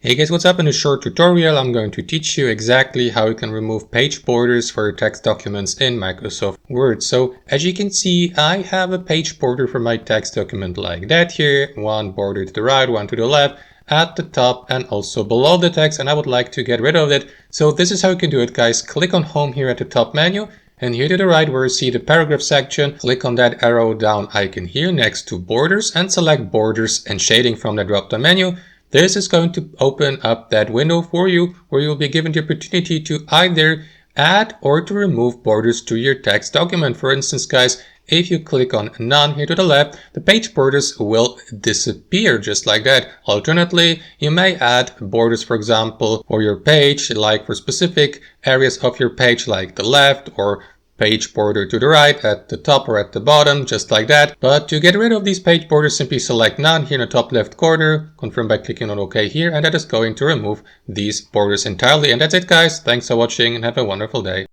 Hey guys, what's up? In a short tutorial I'm going to teach you exactly how you can remove page borders for your text documents in Microsoft Word. So as you can see, I have a page border for my text document like that here. One border to the right, one to the left, at the top and also below the text, and I would like to get rid of it. So this is how you can do it, guys. Click on Home here at the top menu, and here to the right where you see the paragraph section, click on that arrow down icon here next to borders and select borders and shading from the drop down menu. This is going to open up that window for you where you'll be given the opportunity to either add or to remove borders to your text document. For instance, guys, if you click on none here to the left, the page borders will disappear just like that. Alternately, you may add borders, for example, for your page, like for specific areas of your page, like the left, or page border to the right, at the top or at the bottom, just like that. But to get rid of these page borders, simply select none here in the top left corner, confirm by clicking on OK here, and that is going to remove these borders entirely. And that's it, guys. Thanks for watching and have a wonderful day.